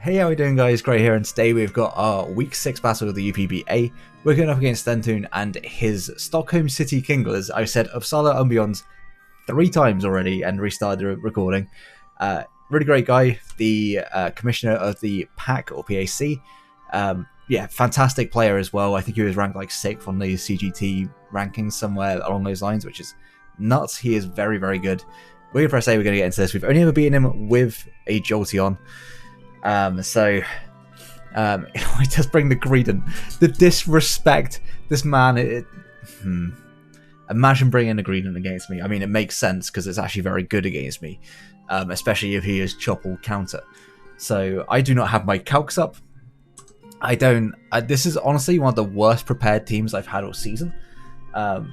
Hey, how are we doing, guys? Great here, and today we've got our week 6 battle of the UPBA. We're going up against Sventhoon and his Stockholm City Kinglers. I've said Uppsala and Beyond 3 times already and restarted the recording. Really great guy, the commissioner of the PAC or PAC. Yeah, fantastic player as well. I think he was ranked like 6th on the CGT rankings somewhere along those lines, which is nuts. He is very, very good. We're going to press A, we're going to get into this. We've only ever beaten him with a Jolteon. I just bring the Greedent. The disrespect. This man, imagine bringing a Greedent against me. I mean, it makes sense because it's actually very good against me, especially if he is chop or counter. So I do not have my calcs up. I don't. This is honestly one of the worst prepared teams I've had all season. Let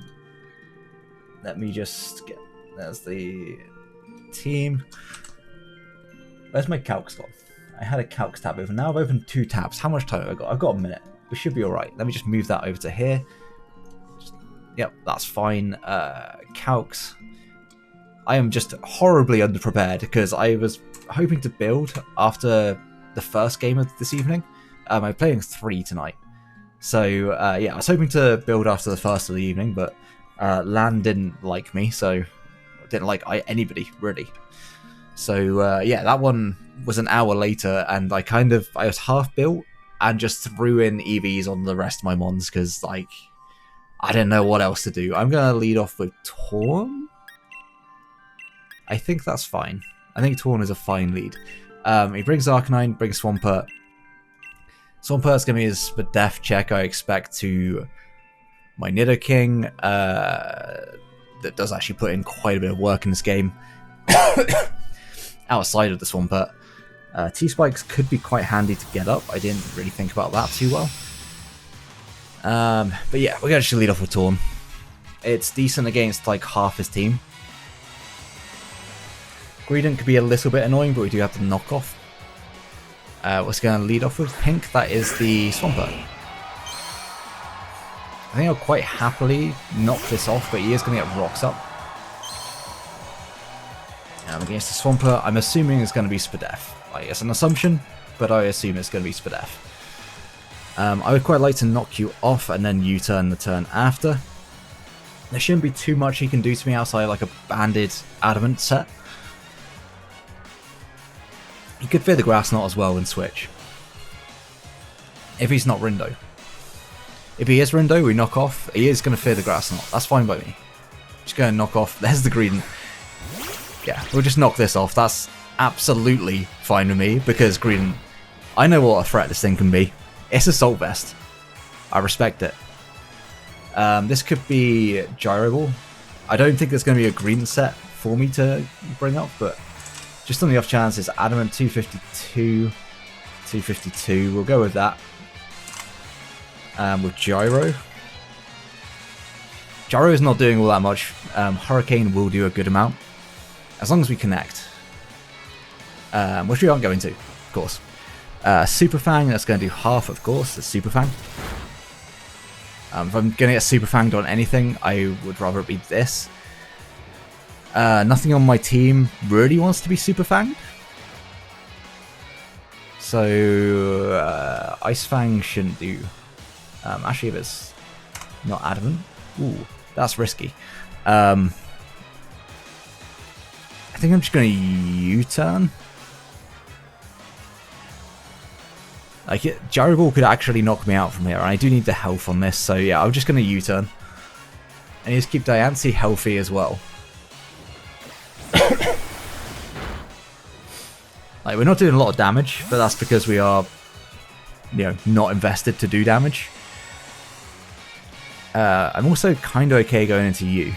me just get. There's the team. Where's my calcs gone? I had a calcs tab open. Now I've opened 2 tabs. How much time have I got? I've got a minute. We should be alright. Let me just move that over to here. Yep, that's fine. Calcs. I am just horribly underprepared because I was hoping to build after the first game of this evening. I'm playing 3 tonight. So, yeah, I was hoping to build after the first of the evening, but LAN didn't like me, so didn't like anybody, really. So, yeah, that one was an hour later, and I was half built and just threw in EVs on the rest of my mons because, like, I didn't know what else to do. I'm going to lead off with Torn. I think that's fine. I think Torn is a fine lead. He brings Arcanine, brings Swampert. Swampert's going to be his def check, I expect, to my Nidoking. That does actually put in quite a bit of work in this game. Outside of the Swampert. T-Spikes could be quite handy to get up. I didn't really think about that too well. But yeah, we're going to actually lead off with Torn. It's decent against like half his team. Greedent could be a little bit annoying, but we do have to knock off. What's going to lead off with? Pink, that is the Swampert. I think I'll quite happily knock this off, but he is going to get rocks up. Against the Swampert, I'm assuming it's going to be Spadef. Like, it's an assumption, but I assume it's going to be Spadef. I would quite like to knock you off and then U-turn the turn after. There shouldn't be too much he can do to me outside like a banded adamant set. He could fear the Grass Knot as well and switch. If he's not Rindo. If he is Rindo, we knock off. He is going to fear the Grass Knot. That's fine by me. Just going to knock off. There's the Greedent. Yeah, we'll just knock this off. That's absolutely fine with me because Greedent, I know what a threat this thing can be. It's Assault Vest. I respect it. This could be Gyro Ball. I don't think there's going to be a Greedent set for me to bring up, but just on the off chance, it's Adamant 252, 252. We'll go with that. With Gyro. Gyro is not doing all that much. Hurricane will do a good amount. As long as we connect. Which we aren't going to, of course. Super Fang, that's going to do half, of course. That's Super Fang. If I'm going to get Super Fanged on anything, I would rather it be this. Nothing on my team really wants to be Super Fanged. So, Ice Fang shouldn't do. Actually, if it's not Adamant. Ooh, that's risky. I think I'm just going to U-turn. Like, Gyro Ball could actually knock me out from here, and I do need the health on this, so yeah, I'm just going to U-turn. And just keep Diancie healthy as well. Like, we're not doing a lot of damage, but that's because we are, you know, not invested to do damage. I'm also kind of okay going into U.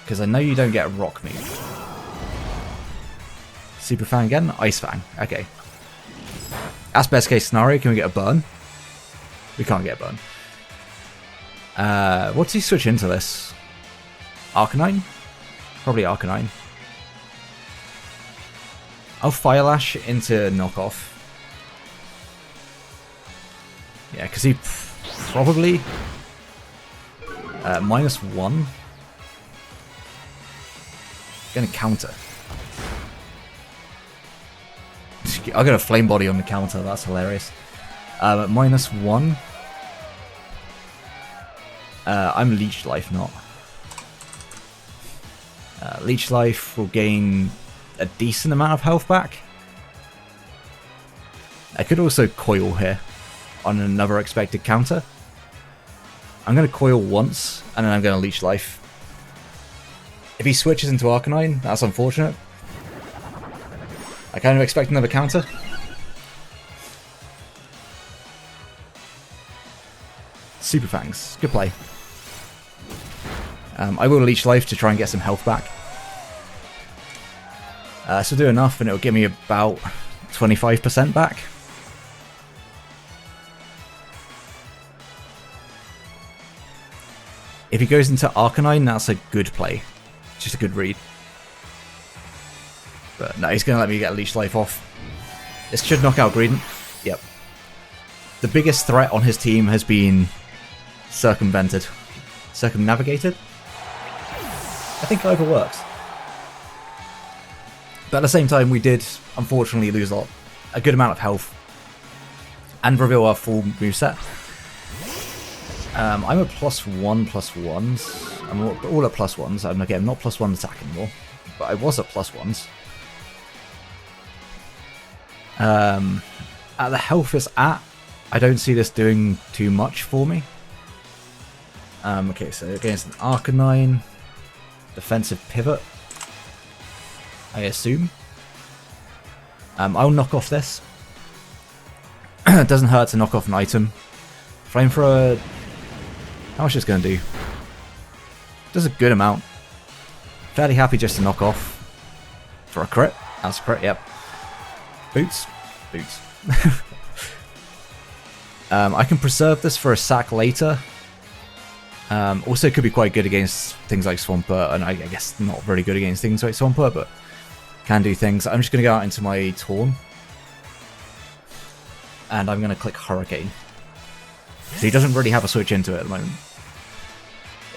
Because I know you don't get Rock move. Super Fang again? Ice Fang. Okay. That's best case scenario. Can we get a burn? We can't get a burn. What's he switch into this? Arcanine? Probably Arcanine. I'll Fire Lash into knockoff. Yeah, because he probably -1. Gonna counter. I got a flame body on the counter. That's hilarious. At -1. I'm leech life, not. Leech life will gain a decent amount of health back. I could also coil here on another expected counter. I'm going to coil once, and then I'm going to leech life. If he switches into Arcanine, that's unfortunate. I kind of expect another counter. Super Fangs, good play. I will leech life to try and get some health back. So do enough, and it'll give me about 25% back. If he goes into Arcanine, that's a good play. Just a good read. But no, he's going to let me get leech life off. This should knock out Greedent. Yep. The biggest threat on his team has been circumvented. Circumnavigated? I think either works. But at the same time, we did, unfortunately, lose a good amount of health. And reveal our full moveset. I'm a +1/+1s. I'm all at +1s. I'm again not +1 attack anymore. But I was at +1s. At the health it's at, I don't see this doing too much for me. Okay, so against an Arcanine, defensive pivot, I assume. I'll knock off this. It doesn't hurt to knock off an item. Flamethrower, how much is it going to do? Does a good amount. Fairly happy just to knock off. For a crit. That's a crit, yep. Boots. Boots. I can preserve this for a sack later. Also could be quite good against things like Swampert, and I guess not very good against things like Swampert, but can do things. I'm just going to go out into my Torn. And I'm going to click Hurricane. So he doesn't really have a switch into it at the moment.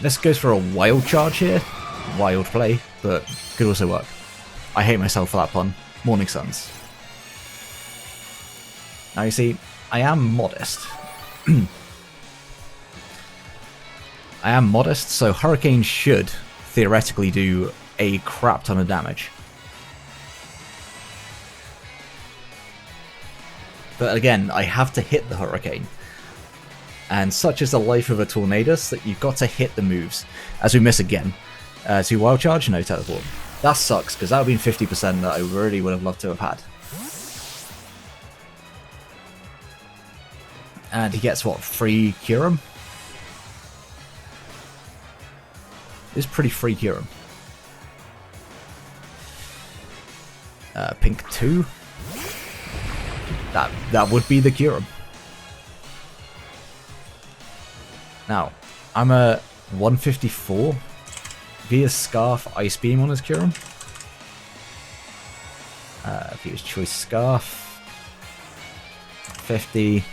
This goes for a wild charge here. Wild play, but could also work. I hate myself for that pun. Morning Suns. Now you see, I am modest. I am modest, so Hurricane should theoretically do a crap ton of damage. But again, I have to hit the Hurricane. And such is the life of a Tornadus that you've got to hit the moves. As we miss again. 2 Wild Charge, no Teleport. That sucks, because that would have been 50% that I really would have loved to have had. And he gets, what, free Kyurem? It's pretty free Kyurem. Pink 2. That would be the Kyurem. Now, I'm a 154 via Scarf Ice Beam on his Kyurem. Via Choice Scarf. 50.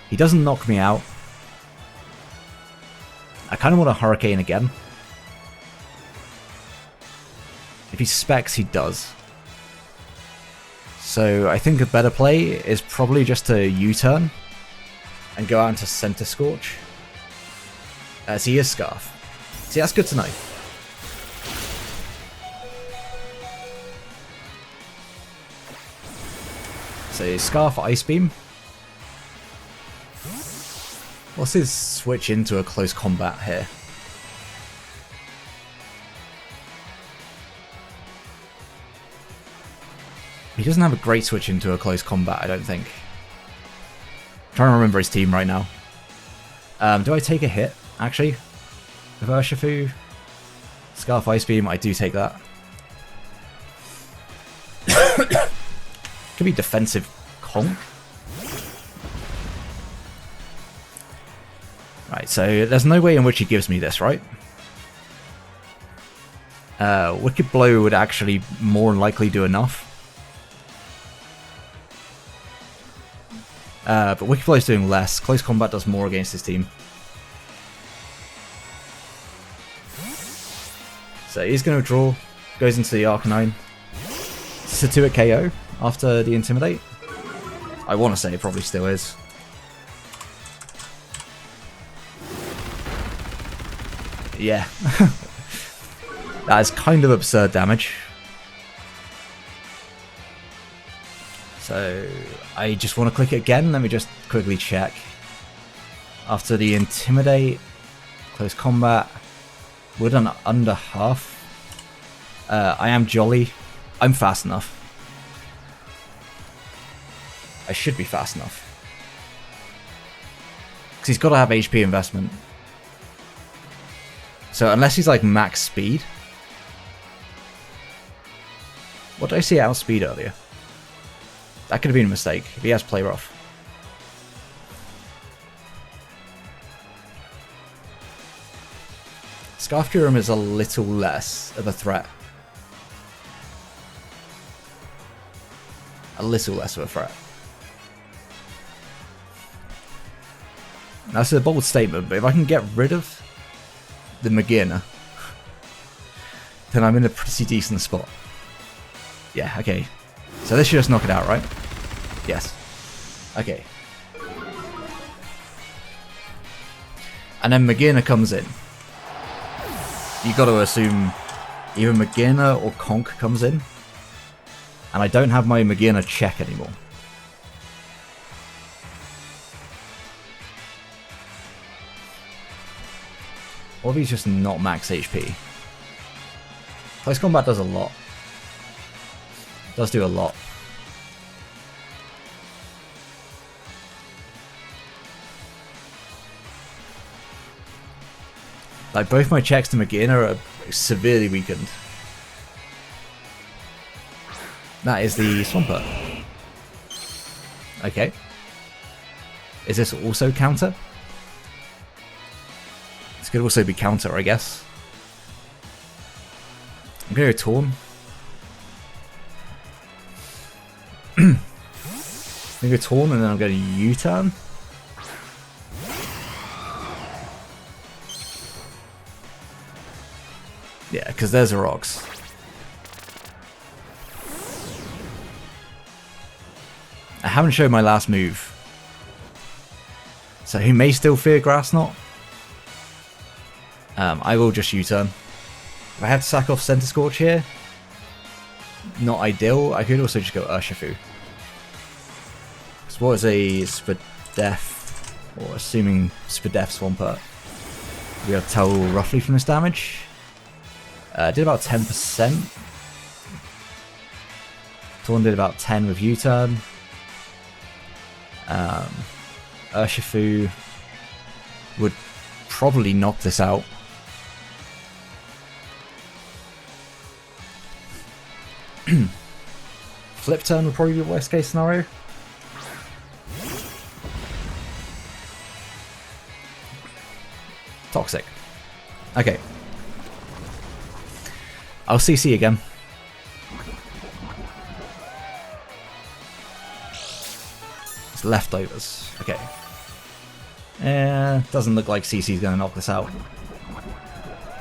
He doesn't knock me out. I kind of want a Hurricane again. If he specs, he does. So I think a better play is probably just to U-turn and go out into Center Scorch. So he is Scarf. See, that's good to know. So Scarf Ice Beam. What's his switch into a close combat here? He doesn't have a great switch into a close combat, I don't think. I'm trying to remember his team right now. Do I take a hit, actually? With Urshifu? Scarf Ice Beam, I do take that. Could be defensive Conk. Right, so there's no way in which he gives me this, right? Wicked Blow would actually more than likely do enough. But Wicked Blow is doing less. Close Combat does more against his team. So he's going to draw. Goes into the Arcanine. It's a 2-hit KO after the Intimidate. I want to say it probably still is. Yeah. That is kind of absurd damage. So I just want to click it again. Let me just quickly check. After the Intimidate, Close Combat, we're done under half. I am jolly. I'm fast enough. I should be fast enough. Because he's got to have HP investment. So unless he's like max speed. What did I see outspeed earlier? That could have been a mistake. If he has play rough. Scarf Durham is a little less of a threat. A little less of a threat. That's a bold statement, but if I can get rid of the Magina, then I'm in a pretty decent spot. Yeah, okay. So this should just knock it out, right? Yes. Okay. And then Magina comes in. You got to assume either Magina or Conk comes in. And I don't have my Magina check anymore. Or if he's just not max HP. Close Combat does a lot. Does do a lot. Like, both my checks to Magina are severely weakened. That is the Swampert. Okay. Is this also counter? This could also be counter, I guess. I'm gonna go Torn. I'm gonna go Torn and then I'm gonna U-turn. Yeah, because there's a rocks. I haven't shown my last move. So he may still fear Grass Knot. I will just U-turn. If I had to sack off Center Scorch here, not ideal. I could also just go Urshifu. So what is a Spadef, or assuming Spadef Swampert? We have to tell roughly from this damage. Did about 10%. Torn did about 10 with U-turn. Urshifu would probably knock this out. Flip turn would probably be the worst case scenario. Toxic. Okay. I'll CC again. It's leftovers. Okay. Doesn't look like CC's going to knock this out.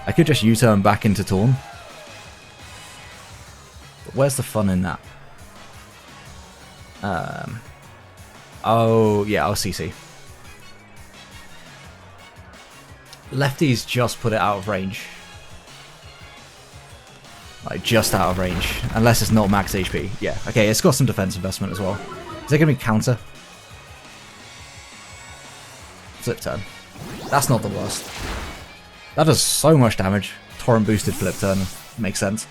I could just U-turn back into Torn. But where's the fun in that? Oh, yeah, I'll CC. Lefty's just put it out of range. Like, just out of range. Unless it's not max HP. Yeah, okay, it's got some defense investment as well. Is it going to be counter? Flip turn. That's not the worst. That does so much damage. Torrent boosted flip turn. Makes sense.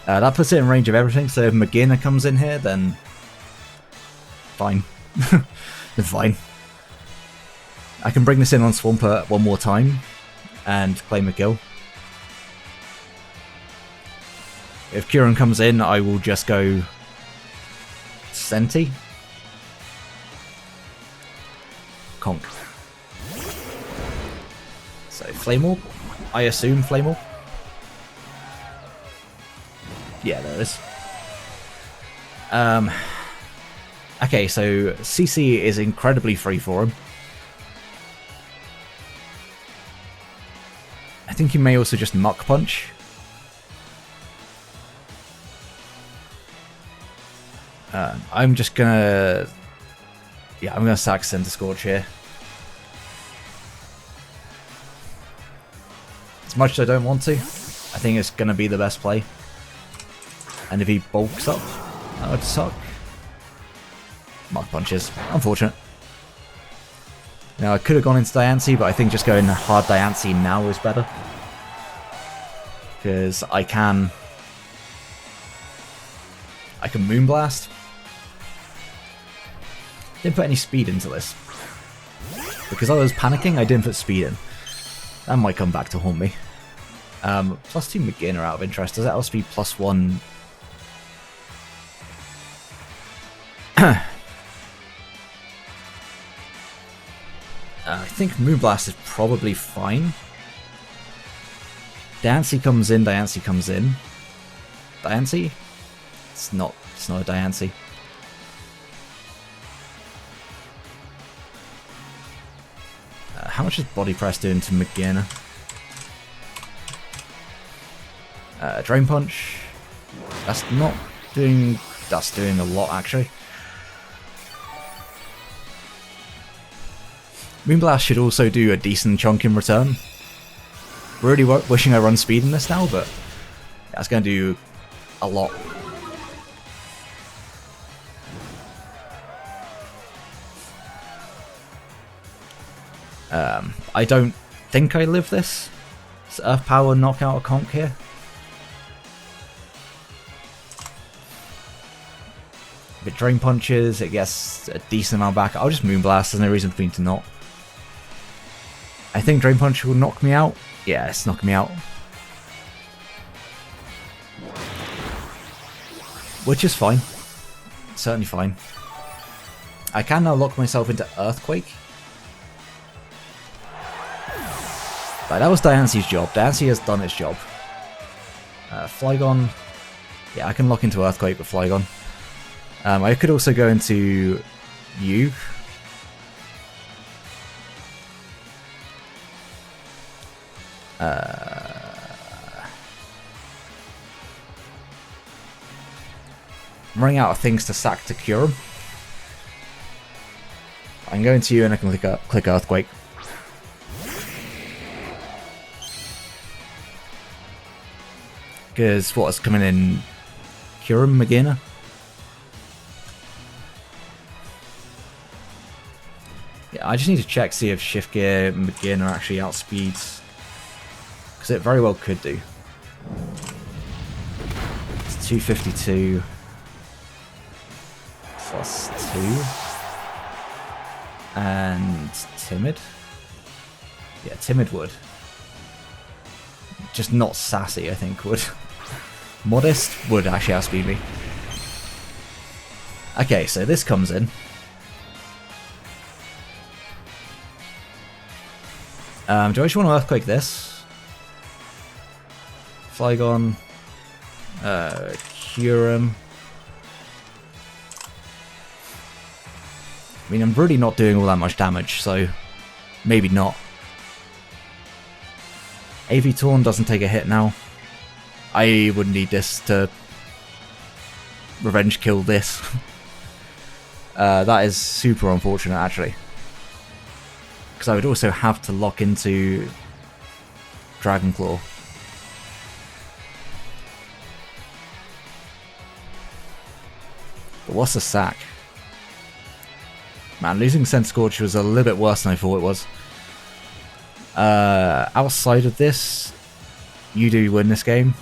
That puts it in range of everything, so if Magina comes in here, then... fine. Then fine. I can bring this in on Swampert one more time and claim a kill. If Kieran comes in, I will just go Senti. Conk. So Flame Orb? I assume Flame Orb? Yeah, there is. Okay, so CC is incredibly free for him. I think he may also just Muck Punch. I'm just gonna Yeah, I'm going to sack Center Scorch here. As much as I don't want to, I think it's going to be the best play. And if he bulks up, that would suck. Mark punches. Unfortunate. Now, I could have gone into Diancie, but I think just going hard Diancie now is better. Because I can Moonblast. Didn't put any speed into this. Because I was panicking, I didn't put speed in. That might come back to haunt me. +2 McGinn are out of interest. Does that also be +1? I think Moonblast is probably fine. Diancie comes in, Diancie comes in. Diancie? It's not a Diancie. How much is Body Press doing to McGinn? Drain Punch. That's doing a lot actually. Moonblast should also do a decent chunk in return. Really wishing I run speed in this now, but that's going to do a lot. I don't think I live this. It's Earth Power knockout a conk here. If it Drain Punches, it gets a decent amount back. I'll just Moonblast, there's no reason for me to not. I think Drain Punch will knock me out. Yeah, it's knocking me out. Which is fine. Certainly fine. I can now lock myself into Earthquake. But that was Diancie's job. Diancie has done its job. Flygon. Yeah, I can lock into Earthquake with Flygon. I could also go into U. I'm running out of things to sack to cure him. I can go into you and I can click Earthquake. Because what's coming in? Cure him, McGinn? Yeah, I just need to check, see if Shift Gear and McGinn are actually outspeeds. Because it very well could do. It's 252 +2. And Timid? Yeah, Timid would. Just not Sassy, I think, would. Modest would actually outspeed me. Okay, so this comes in. Do I just want to Earthquake this? Flygon. Cure him. I mean, I'm really not doing all that much damage, so maybe not. AV Torn doesn't take a hit now. I would need this to revenge kill this. That is super unfortunate, actually. Because I would also have to lock into Dragon Claw. But what's the sack? Man, losing Scent Scorch was a little bit worse than I thought it was. Outside of this, you do win this game.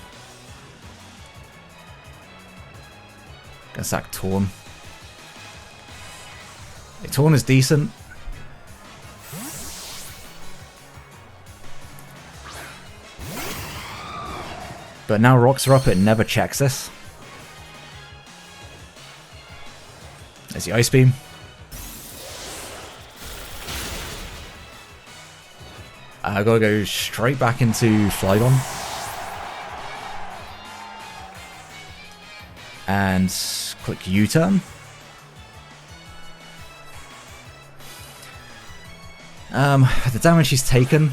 Gonna sack Torn. Torn is decent. But now rocks are up, it never checks this. There's the Ice Beam. I gotta go straight back into Flygon. And click U-turn. The damage he's taken.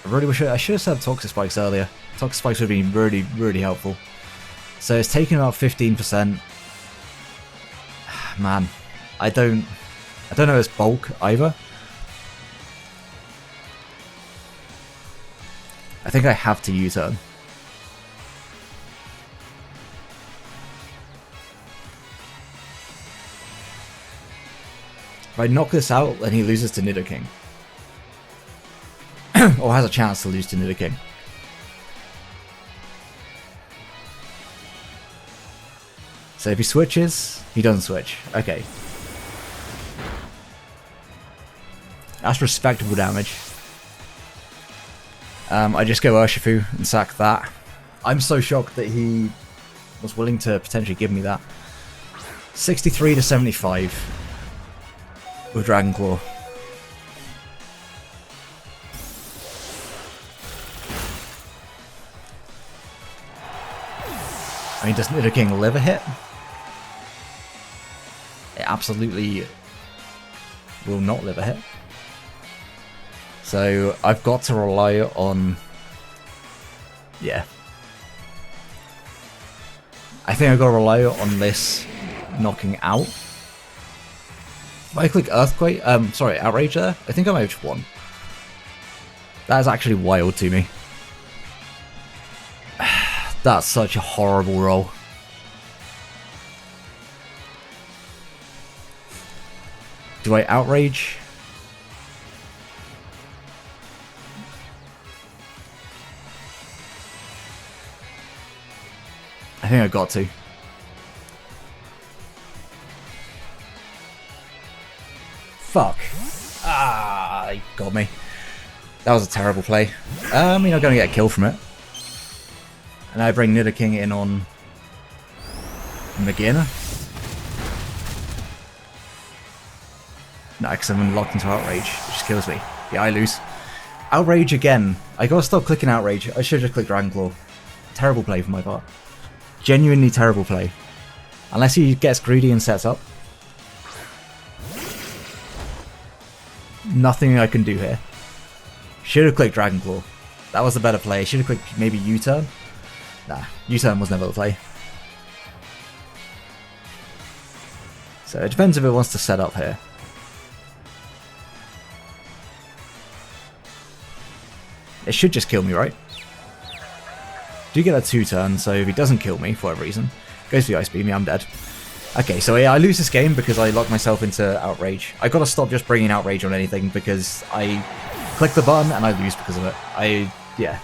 I really wish I should have said Toxic Spikes earlier. Toxic Spikes would have been really, really helpful. So it's taken about 15%. Man, I don't know his bulk either. I think I have to U-turn. If I knock this out, then he loses to Nidoking. Or has a chance to lose to Nidoking. So if he switches, he doesn't switch. Okay. That's respectable damage. I just go Urshifu and sack that. I'm so shocked that he was willing to potentially give me that. 63 to 75 with Dragon Claw. I mean, does Nidoking live a hit? It absolutely will not live a hit. So I've got to rely on... Yeah. I think I've got to rely on this knocking out. If I click Earthquake, sorry, Outrage there, I think I might have just won. That is actually wild to me. That's such a horrible roll. Do I Outrage? I think I got to. Fuck. Ah, he got me. That was a terrible play. I mean, I'm going to get a kill from it. And I bring Nidoking in on Nagina. No, because I'm locked into Outrage, which just kills me. Yeah, I lose. Outrage again. I gotta stop clicking Outrage. I should have just clicked Dragon Claw. Terrible play for my part. Genuinely terrible play. Unless he gets greedy and sets up. Nothing I can do here. Should have clicked Dragon Claw. That was the better play. Should have clicked maybe U-turn. Nah, U-turn was never the play. So it depends if it wants to set up here. It should just kill me, right? Do get a 2-turn, so if he doesn't kill me for whatever reason, goes for the Ice Beam, yeah, I'm dead. Okay, so yeah, I lose this game because I locked myself into Outrage. I gotta stop just bringing Outrage on anything because I click the button and I lose because of it. Yeah.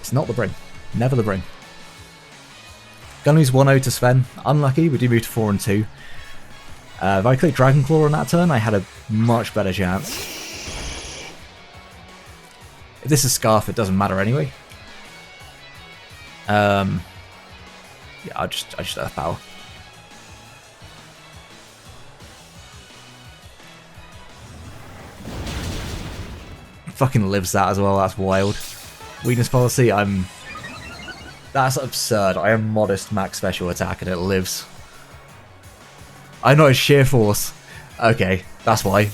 It's not the Bring. Never the Bring. Gonna lose 1-0 to Sven. Unlucky, we do move to 4 and 2. If I click Dragon Claw on that turn, I had a much better chance. If this is Scarf, it doesn't matter anyway. Yeah, I just Earth Power. Fucking lives that as well, that's wild. Weakness policy, that's absurd. I am modest max special attack and it lives. I know it's sheer force. Okay, that's why.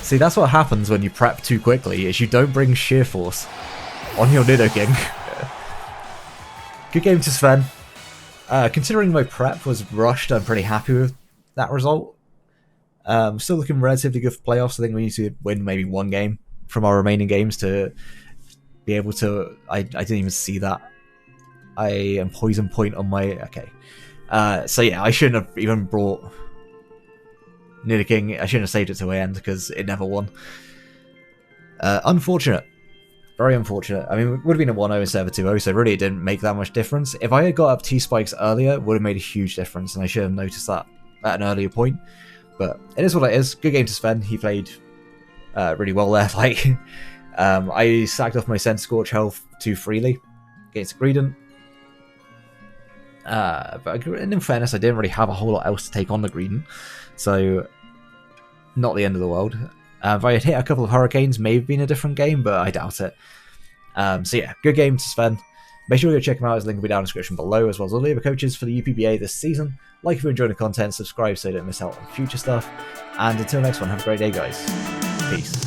See, that's what happens when you prep too quickly, is you don't bring sheer force on your Nidoking. Good game to Sven. Considering my prep was rushed, I'm pretty happy with that result. Still looking relatively good for playoffs. I think we need to win maybe one game from our remaining games to be able to... I didn't even see that. I am poison point on my... Okay. So yeah, I shouldn't have even brought Nidoking. I shouldn't have saved it to the end because it never won. Unfortunate. Very unfortunate. I mean, it would have been a 1-0 instead of a 2-0, so really it didn't make that much difference. If I had got up T-Spikes earlier, it would have made a huge difference, and I should have noticed that at an earlier point. But it is what it is. Good game to Sven. He played really well there. Like, I sacked off my Scent Scorch health too freely against Greedent. But in fairness, I didn't really have a whole lot else to take on the Greedent, so not the end of the world. If I had hit a couple of Hurricanes, may have been a different game, but I doubt it. So yeah, good game to Sven. Make sure you go check him out. His link will be down in the description below, as well as all the other coaches for the UPBA this season. Like if you're enjoying the content, subscribe so you don't miss out on future stuff. And until next one, have a great day, guys. Peace.